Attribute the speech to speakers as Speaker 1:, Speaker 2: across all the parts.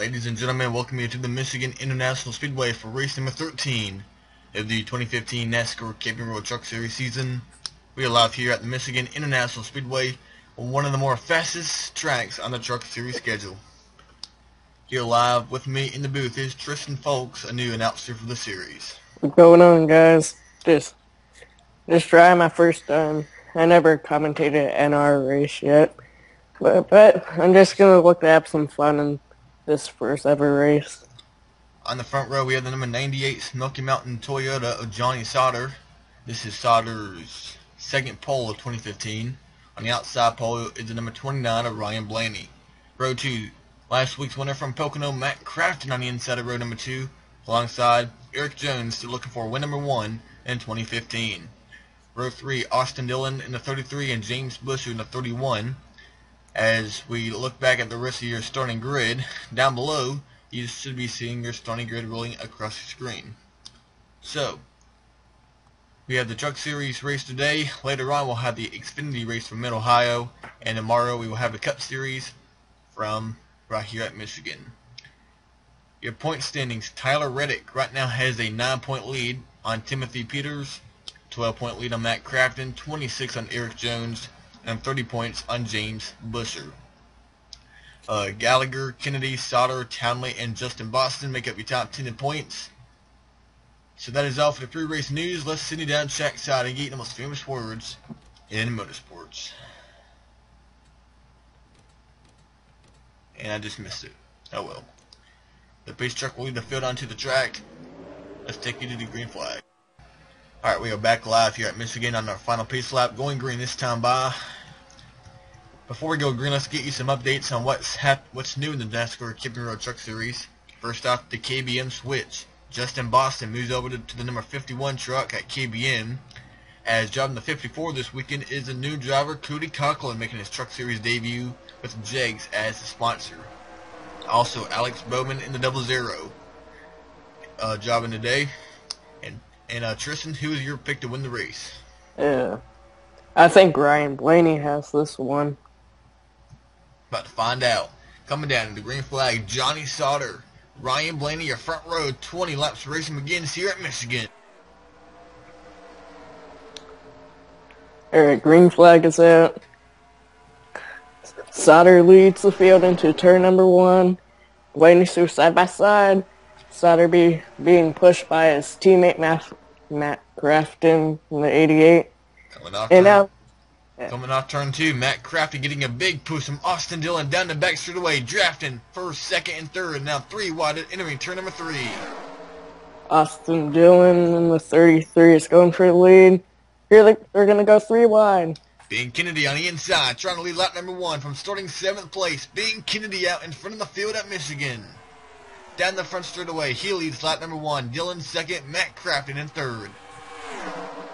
Speaker 1: Ladies and gentlemen, welcome you to the Michigan International Speedway for race number 13 of the 2015 NASCAR Camping Road Truck Series season. We are live here at the Michigan International Speedway on one of the more fastest tracks on the Truck Series schedule. Here live with me in the booth is Tristan Folks, a new announcer for the series.
Speaker 2: What's going on, guys? Just trying my first time. I never commentated an NR race yet, but I'm just gonna look to have some fun in this first ever race.
Speaker 1: On the front row, we have the number 98 Smoky Mountain Toyota of Johnny Sauter. This is Sauter's second pole of 2015. On the outside pole is the number 29 of Ryan Blaney. Row 2, last week's winner from Pocono, Matt Crafton on the inside of row number 2, alongside Eric Jones, still looking for win number 1 in 2015. Row 3, Austin Dillon in the 33 and James Busher in the 31. As we look back at the rest of your starting grid, down below, you should be seeing your starting grid rolling across your screen. So, we have the Truck Series race today. Later on, we'll have the Xfinity race from Mid-Ohio. And tomorrow, we will have the Cup Series from right here at Michigan. Your point standings, Tyler Reddick right now has a 9-point lead on Timothy Peters, 12-point lead on Matt Crafton, 26 on Eric Jones, and 30 points on James Busher. Gallagher, Kennedy, Sauter, Townley, and Justin Boston make up your top 10 in points. So that is all for the pre-race news. Let's sit you down trackside and get the most famous words in motorsports. And I just missed it. Oh well. The pace truck will lead the field onto the track. Let's take you to the green flag. Alright, we are back live here at Michigan on our final pace lap, going green this time by. Before we go green, let's get you some updates on what's new in the NASCAR Camping Road Truck Series. First off, the KBM switch. Justin Boston moves over to the number 51 truck at KBM. As driving the 54 this weekend is the new driver, Cody Conklin, making his Truck Series debut with Jegs as the sponsor. Also, Alex Bowman in the 00 driving today. And Tristan, who is your pick to win the race?
Speaker 2: Yeah, I think Ryan Blaney has this one.
Speaker 1: About to find out. Coming down to the green flag, Johnny Sauter. Ryan Blaney, your front row, 20 laps racing begins here at Michigan.
Speaker 2: Alright, green flag is out. Sauter leads the field into turn number 1. Blaney through side by side. Sauter being pushed by his teammate Matt Crafton in the 88.
Speaker 1: Coming off turn 2, Matt Crafton getting a big push from Austin Dillon down the back straightaway, drafting first, second, and third. Now 3 wide entering turn number 3.
Speaker 2: Austin Dillon in the 33 is going for the lead. Here they're going to go 3 wide.
Speaker 1: Bing Kennedy on the inside, trying to lead lap number 1 from starting 7th place. Bing Kennedy out in front of the field at Michigan. Down the front straightaway, he leads lap number 1. Dillon second, Matt Crafton in third.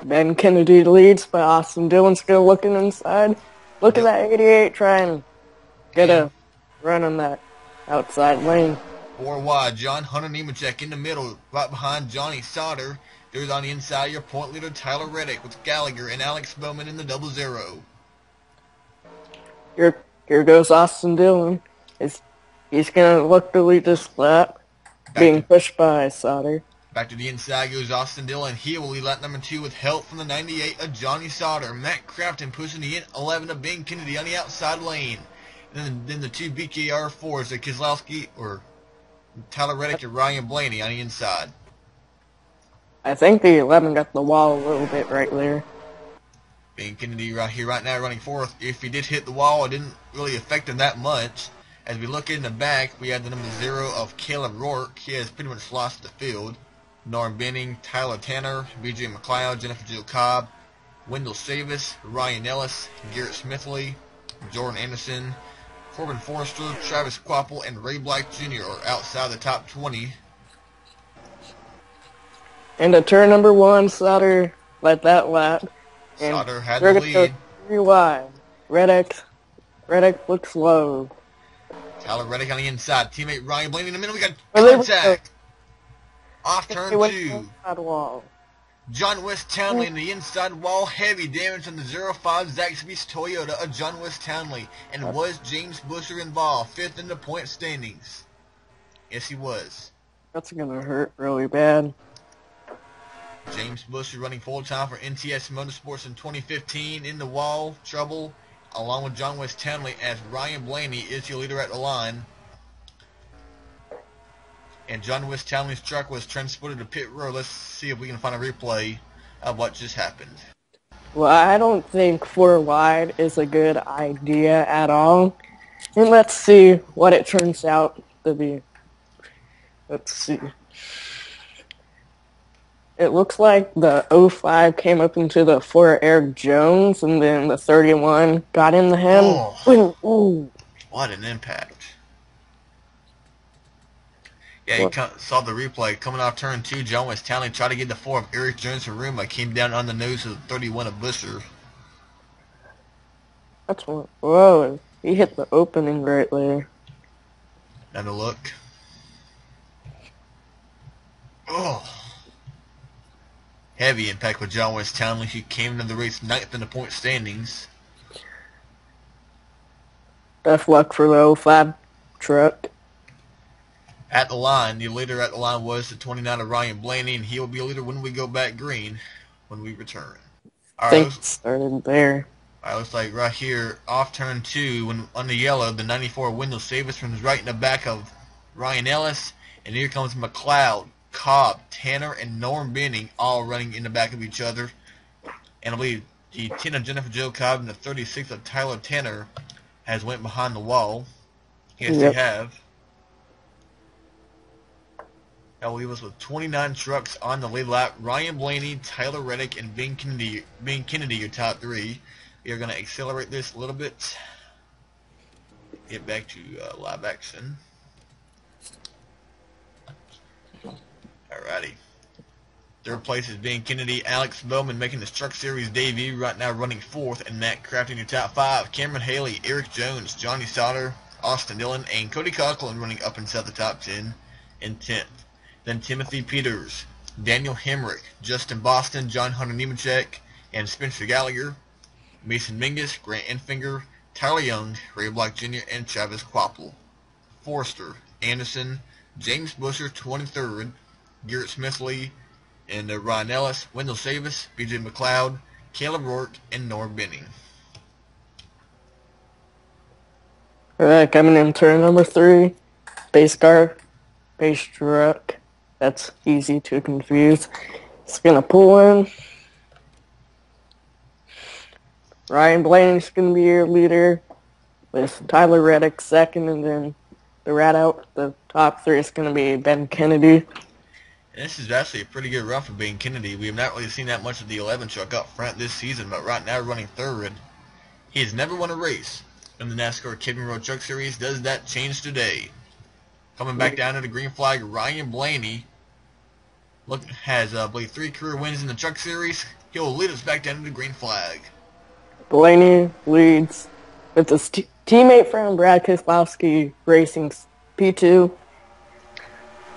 Speaker 2: Ben Kennedy leads, but Austin Dillon's still looking inside. Look at that 88 trying to get a run on that outside lane.
Speaker 1: 4 wide, John Hunter Nemechek in the middle, right behind Johnny Sauter. There's on the inside your point leader Tyler Reddick with Gallagher and Alex Bowman in the 00.
Speaker 2: Here goes Austin Dillon. He's gonna look to lead this lap, being pushed by Sauter.
Speaker 1: Back to the inside goes Austin Dillon. He will lead lap number 2 with help from the 98 of Johnny Sauter. Matt Crafton pushing the 11 of Bing Kennedy on the outside lane. And then the 2 BKR4s, the Keselowski or Tyler Reddick and Ryan Blaney on the inside.
Speaker 2: I think the 11 got the wall a little bit right there.
Speaker 1: Bing Kennedy right here, right now, running 4th. If he did hit the wall, it didn't really affect him that much. As we look in the back, we have the number 0 of Caleb Rourke. He has pretty much lost the field. Norm Benning, Tyler Tanner, BJ McLeod, Jennifer Jill Cobb, Wendell Savis, Ryan Ellis, Garrett Smithley, Jordan Anderson, Corbin Forrester, Travis Quapple, and Ray Black Jr. are outside the top 20.
Speaker 2: Into turn number 1, Sauter led that lap. And
Speaker 1: Sauter had the lead.
Speaker 2: Go 3 wide. Reddick looks low.
Speaker 1: Tyler Reddick on the inside. Teammate Ryan Blaney in the middle. We got contact. Off turn 2. John West Townley in the inside wall. Heavy damage on the 05 Zaxby's Toyota of John West Townley. And was James Busher involved? 5th in the point standings. Yes, he was.
Speaker 2: That's gonna hurt really bad.
Speaker 1: James Bush is running full-time for NTS Motorsports in 2015 in the wall trouble, along with John West Townley, as Ryan Blaney is your leader at the line. And John West Townley's truck was transported to pit road. Let's see if we can find a replay of what just happened.
Speaker 2: Well, I don't think 4 wide is a good idea at all. And let's see what it turns out to be. Let's see. It looks like the 05 came up into the 4 Eric Jones, and then the 31 got into him.
Speaker 1: Oh,
Speaker 2: Ooh.
Speaker 1: what an impact. Yeah,
Speaker 2: What?
Speaker 1: you saw the replay. Coming off turn 2, John West Townley tried to get the 4 of Eric Jones from room, but came down on the nose of the 31 of Busher.
Speaker 2: That's what. Whoa, he hit the opening right there.
Speaker 1: Now to look. Oh. Heavy impact with John West Townley, who came into the race 9th in the point standings.
Speaker 2: Tough luck for the 05 truck.
Speaker 1: At the line, the leader at the line was the 29 of Ryan Blaney, and he will be a leader when we go back green when we return.
Speaker 2: I think it started there.
Speaker 1: Alright, looks like right here, off turn 2, when on the yellow, the 94 Wendell Savus right in the back of Ryan Ellis, and here comes McLeod, Cobb, Tanner, and Norm Benning, all running in the back of each other. And I believe the 10 of Jennifer Jo Cobb and the 36 of Tyler Tanner has went behind the wall. Yes,
Speaker 2: Yep.
Speaker 1: they have. That will leave us with 29 trucks on the lead lap. Ryan Blaney, Tyler Reddick, and Ben Kennedy, your top 3. We are going to accelerate this a little bit. Get back to live action. Alrighty. Third place is Ben Kennedy. Alex Bowman making his Truck Series debut. Right now running 4th. And Matt Craft in your top 5. Cameron Haley, Eric Jones, Johnny Sauter, Austin Dillon, and Cody Coughlin running up inside the top 10 in 10th. Then Timothy Peters, Daniel Hemrick, Justin Boston, John Hunter Nemechek, and Spencer Gallagher. Mason Mingus, Grant Enfinger, Tyler Young, Ray Black Jr., and Travis Quapple. Forrester, Anderson, James Busher, 23rd, Garrett Smithley, and Ryan Ellis, Wendell Savus, B.J. McLeod, Caleb Rourke, and Norm Benning.
Speaker 2: Alright, coming in turn number 3. Base car, base truck. That's easy to confuse. It's gonna pull in. Ryan Blaney's gonna be your leader, with Tyler Reddick second, and then the rat out. The top 3 is gonna be Ben Kennedy.
Speaker 1: And this is actually a pretty good run for Ben Kennedy. We have not really seen that much of the 11 truck up front this season, but right now running 3rd. He has never won a race in the NASCAR Kidman Road Truck Series. Does that change today? Coming back down to the green flag, Ryan Blaney has, I believe, 3 career wins in the Truck Series. He'll lead us back down to the green flag.
Speaker 2: Blaney leads with his teammate from Brad Keselowski Racing's P2.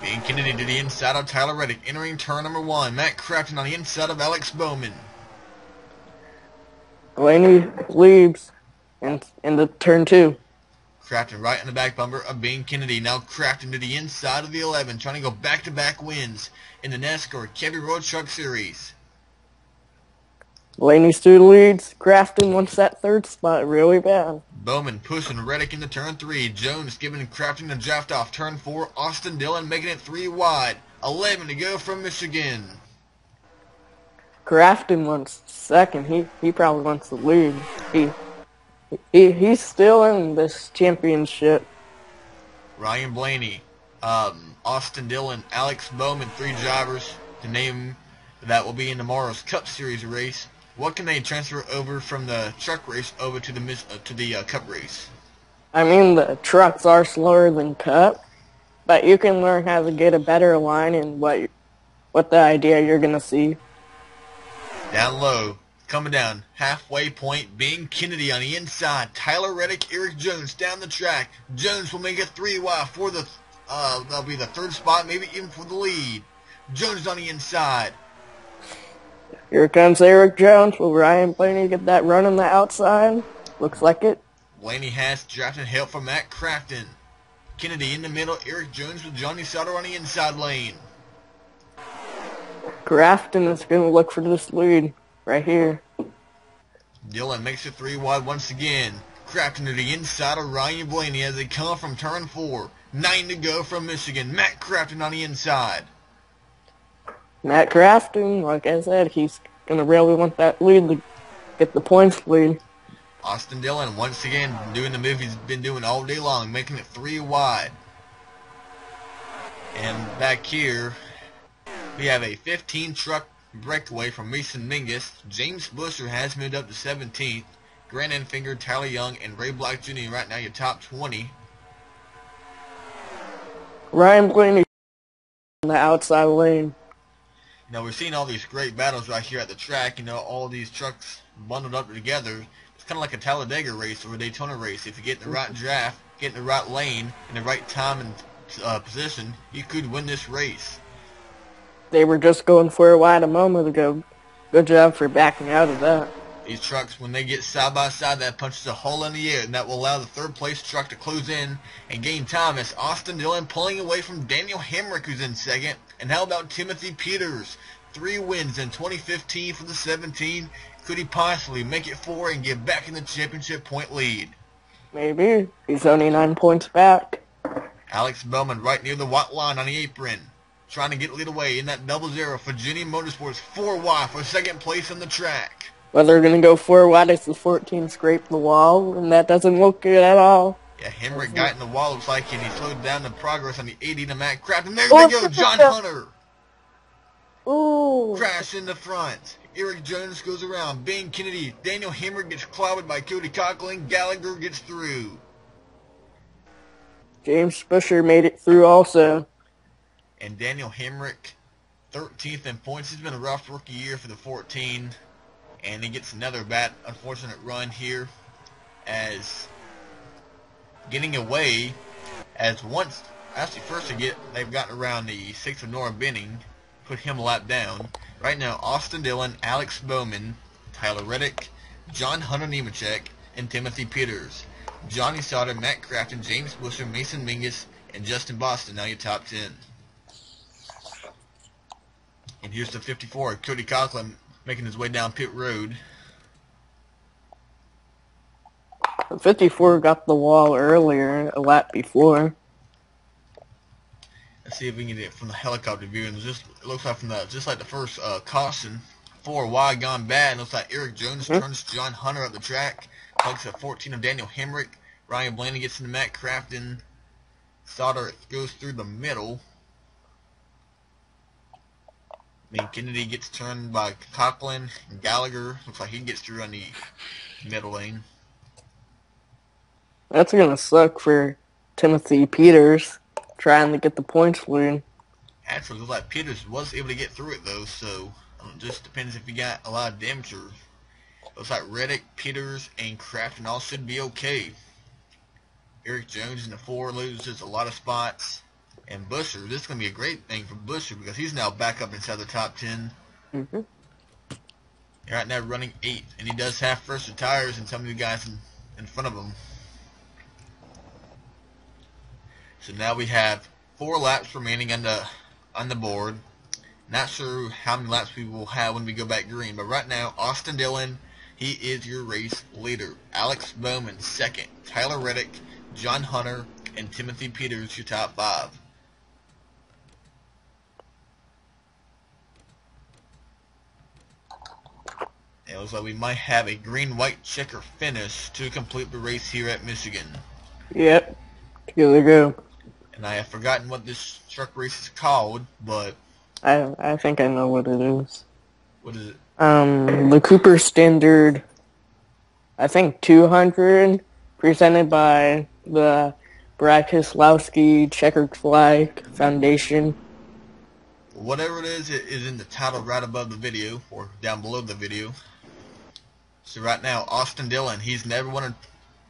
Speaker 1: Ben Kennedy to the inside of Tyler Reddick, entering turn number 1. Matt Crafton on the inside of Alex Bowman.
Speaker 2: Blaney leads in the turn 2.
Speaker 1: Crafton right in the back bumper of Ben Kennedy. Now Crafton to the inside of the 11, trying to go back-to-back wins in the NASCAR Kevy Road Truck Series.
Speaker 2: Blaney still leads. Crafton wants that 3rd spot really bad.
Speaker 1: Bowman pushing Reddick into turn 3. Jones giving Crafton a draft off turn 4. Austin Dillon making it 3 wide. 11 to go from Michigan.
Speaker 2: Crafton wants 2nd. He probably wants the lead. He's still in this championship.
Speaker 1: Ryan Blaney, Austin Dillon, Alex Bowman, 3 drivers to name that will be in tomorrow's Cup Series race. What can they transfer over from the truck race over to the Cup race?
Speaker 2: I mean, the trucks are slower than Cup, but you can learn how to get a better line and what the idea you're gonna see.
Speaker 1: Down low, coming down, halfway point, Ben Kennedy on the inside. Tyler Reddick, Eric Jones down the track. Jones will make it 3 wide for the, that'll be the 3rd spot, maybe even for the lead. Jones on the inside.
Speaker 2: Here comes Eric Jones. Will Ryan Blaney get that run on the outside? Looks like it.
Speaker 1: Blaney has drafted help from Matt Crafton. Kennedy in the middle. Eric Jones with Johnny Sauter on the inside lane.
Speaker 2: Grafton is going to look for this lead right here.
Speaker 1: Dillon makes it 3 wide once again. Crafton to the inside of Ryan Blaney as they come from turn 4. 9 to go from Michigan. Matt Crafton on the inside.
Speaker 2: Matt Grafton, like I said, he's going to really want that lead to get the points lead.
Speaker 1: Austin Dillon once again doing the move he's been doing all day long, making it 3 wide. And back here, we have a 15 truck breakaway from Mason Mingus. James Busher has moved up to 17th. Grant Enfinger, Tyler Young, and Ray Black Jr. right now your top 20.
Speaker 2: Ryan Blaney on the outside lane.
Speaker 1: Now we're seeing all these great battles right here at the track. You know, all these trucks bundled up together. It's kind of like a Talladega race or a Daytona race. If you get in the right draft, get in the right lane, in the right time and position, you could win this race.
Speaker 2: They were just going for a wide a moment ago. Good job for backing out of that.
Speaker 1: These trucks, when they get side by side, that punches a hole in the air, and that will allow the third place truck to close in and gain time as Austin Dillon pulling away from Daniel Hemrick, who's in second. And how about Timothy Peters? 3 wins in 2015 for the 17. Could he possibly make it 4 and get back in the championship point lead?
Speaker 2: Maybe. He's only 9 points back.
Speaker 1: Alex Bowman right near the white line on the apron, trying to get lead away in that double zero for Virginia Motorsports. 4 wide for second place on the track.
Speaker 2: Well, they're going to go 4 wide as the 14 scrape the wall, and that doesn't look good at all.
Speaker 1: Yeah, Hemrick got in the wall, looks like, and he slowed down the progress on the 80 to Matt Crafton. There they go, John Hunter.
Speaker 2: Ooh.
Speaker 1: Crash in the front. Eric Jones goes around. Ben Kennedy. Daniel Hemrick gets clobbered by Cody Coughlin. Gallagher gets through.
Speaker 2: James Busher made it through also.
Speaker 1: And Daniel Hemrick, 13th in points. He's been a rough rookie year for the 14. And he gets another unfortunate run here as getting away as once, actually first they've gotten around the 6th of Nora Benning, put him a lap down. Right now, Austin Dillon, Alex Bowman, Tyler Reddick, John Hunter Nemechek, and Timothy Peters. Johnny Sauter, Matt Crafton, James Busher, Mason Mingus, and Justin Boston, now your top 10. And here's the 54, Cody Coughlin making his way down pit road.
Speaker 2: 54 got the wall earlier, a lap before.
Speaker 1: Let's see if we can get it from the helicopter view. And it looks like just like the first caution, 4 wide gone bad. And looks like Eric Jones turns John Hunter up the track. Plugs at 14 of Daniel Hemrick. Ryan Blaney gets into Matt Crafton. Sauter goes through the middle. Then Kennedy gets turned by Coughlin. And Gallagher looks like he gets through on the middle lane.
Speaker 2: That's going to suck for Timothy Peters trying to get the points lead.
Speaker 1: Actually, looks like Peters was able to get through it, though, so it just depends if he got a lot of damage. Looks like Reddick, Peters, and Crafton all should be okay. Eric Jones in the 4 loses a lot of spots. And Busher, this is going to be a great thing for Busher because he's now back up inside the top 10.
Speaker 2: Mm-hmm.
Speaker 1: Right now running 8th, and he does have fresher tires than some of the guys in front of him. So now we have 4 laps remaining on the board. Not sure how many laps we will have when we go back green, but right now Austin Dillon, he is your race leader. Alex Bowman second, Tyler Reddick, John Hunter, and Timothy Peters your top 5. It looks like we might have a green-white checker finish to complete the race here at Michigan.
Speaker 2: Yep, here they go.
Speaker 1: And I have forgotten what this truck race is called, but
Speaker 2: I think I know what it is.
Speaker 1: What is it?
Speaker 2: The Cooper Standard, I think 200, presented by the Brad Keselowski Checkered Flag Foundation.
Speaker 1: Whatever it is in the title right above the video, or down below the video. So right now, Austin Dillon, he's never won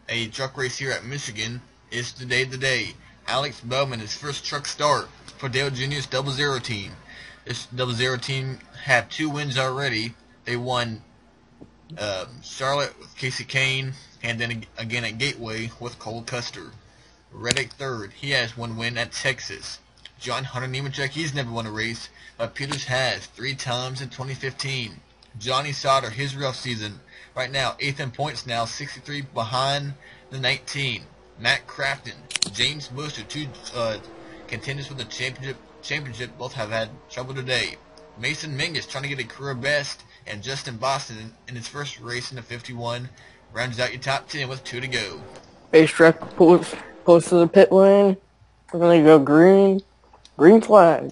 Speaker 1: a truck race here at Michigan. It's today the day. Alex Bowman, his first truck start for Dale Jr.'s 00 team. This 00 team had 2 wins already. They won Charlotte with Casey Kane, and then again at Gateway with Cole Custer. Reddick third. He has one win at Texas. John Hunter Nemechek, he's never won a race, but Peters has 3 times in 2015. Johnny Sauter, his rough season. Right now, 8th in points now, 63 behind the 19. Matt Crafton, James Bush, the two contenders for the championship, both have had trouble today. Mason Mingus trying to get a career best, and Justin Boston in his first race in the 51 rounds out your top 10 with 2 to go.
Speaker 2: Base truck pulls to the pit lane. We're going to go green. Green flag.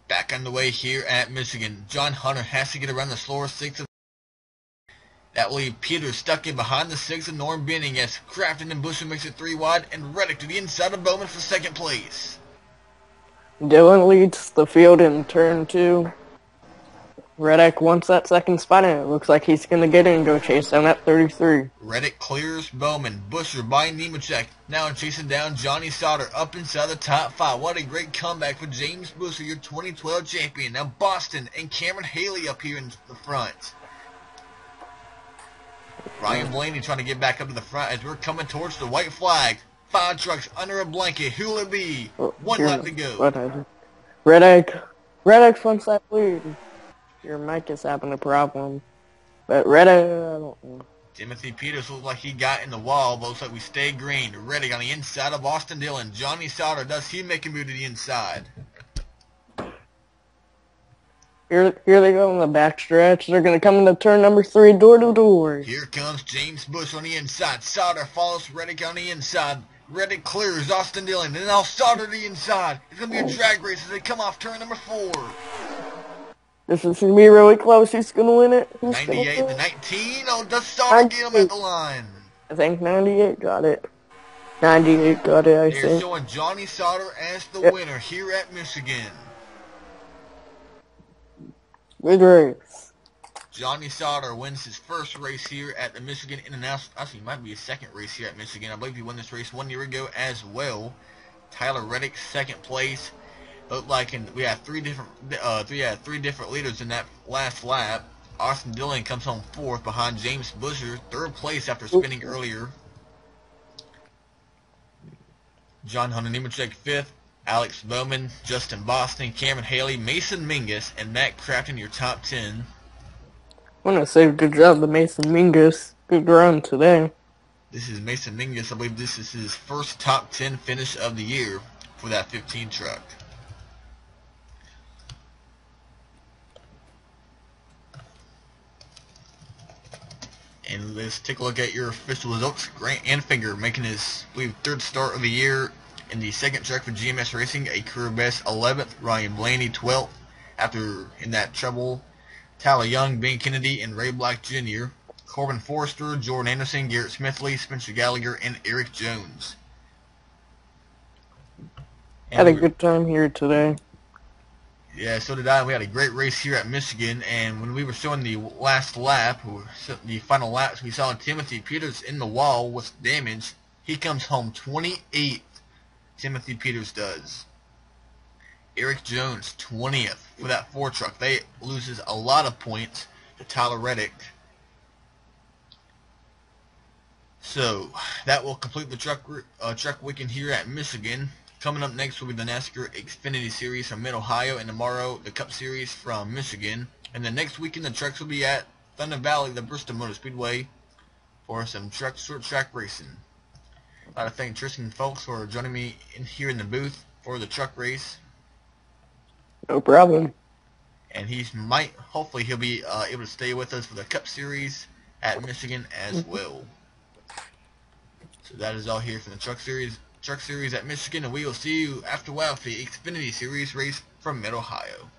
Speaker 1: Back on the way here at Michigan. John Hunter has to get around the slower 6 of that will leave Peters stuck in behind the 6 of Norm Benning as Crafton and Busher makes it 3 wide, and Reddick to the inside of Bowman for 2nd place.
Speaker 2: Dillon leads the field in turn 2. Reddick wants that 2nd spot, and it looks like he's going to get it and go chase down that 33.
Speaker 1: Reddick clears Bowman. Busher by Nemechek. Now chasing down Johnny Sauter up inside the top 5. What a great comeback for James Busher, your 2012 champion. Now Boston and Cameron Haley up here in the front. Ryan Blaney trying to get back up to the front as we're coming towards the white flag. 5 trucks under a blanket. Who will it be? 1 lap to go.
Speaker 2: Reddick wants that lead. Your mic is having a problem. But Reddick, I don't know.
Speaker 1: Timothy Peters looks like he got in the wall, but looks like we stay green. Reddick on the inside of Austin Dillon. Johnny Sauter, does he make a move to the inside?
Speaker 2: Here they go in the back stretch. They're going to come into turn number 3, door to door.
Speaker 1: Here comes James Bush on the inside. Sauter follows Reddick on the inside. Reddick clears Austin Dillon, and now Sauter to the inside. It's going to be a drag race as they come off turn number 4.
Speaker 2: This is going to be really close. Who's going to win it?
Speaker 1: 98 to 19. Oh, does Sauter get him at the line?
Speaker 2: I think 98 got it. 98 got it, I think.
Speaker 1: They're showing Johnny Sauter as the winner here at Michigan.
Speaker 2: Good race.
Speaker 1: Johnny Sauter wins his first race here at the Michigan International. Actually, it might be his 2nd race here at Michigan. I believe he won this race 1 year ago as well. Tyler Reddick, 2nd place. Looked like we had three different leaders in that last lap. Austin Dillon comes home 4th behind James Busher, 3rd place after spinning earlier. John Hunter Nemechek 5th. Alex Bowman, Justin Boston, Cameron Haley, Mason Mingus, and Matt Crafton, your top 10.
Speaker 2: I want to say good job to Mason Mingus. Good run today.
Speaker 1: This is Mason Mingus. I believe this is his first top 10 finish of the year for that 15 truck. And let's take a look at your official results. Grant Anfinger making his, I believe, 3rd start of the year in the 2nd truck for GMS Racing, a career best 11th. Ryan Blaney 12th after in that trouble. Tyler Young, Ben Kennedy, and Ray Black Jr. Corbin Forrester, Jordan Anderson, Garrett Smithley, Spencer Gallagher, and Eric Jones. And
Speaker 2: had a good time here today.
Speaker 1: Yeah, so did I. We had a great race here at Michigan, and when we were showing the last lap, or the final laps, we saw Timothy Peters in the wall with damage. He comes home 28th. Timothy Peters does. Eric Jones, 20th for that 4 truck. They loses a lot of points to Tyler Reddick. So that will complete the truck weekend here at Michigan. Coming up next will be the NASCAR Xfinity Series from Mid-Ohio, and tomorrow the Cup Series from Michigan. And the next weekend the trucks will be at Thunder Valley, the Bristol Motor Speedway, for some short track racing. I'd like to thank Tristan and folks for joining me here in the booth for the truck race.
Speaker 2: No problem.
Speaker 1: And hopefully he'll be able to stay with us for the Cup Series at Michigan as well. So that is all here from the truck series at Michigan, and we will see you after a while for the Xfinity Series race from Mid-Ohio.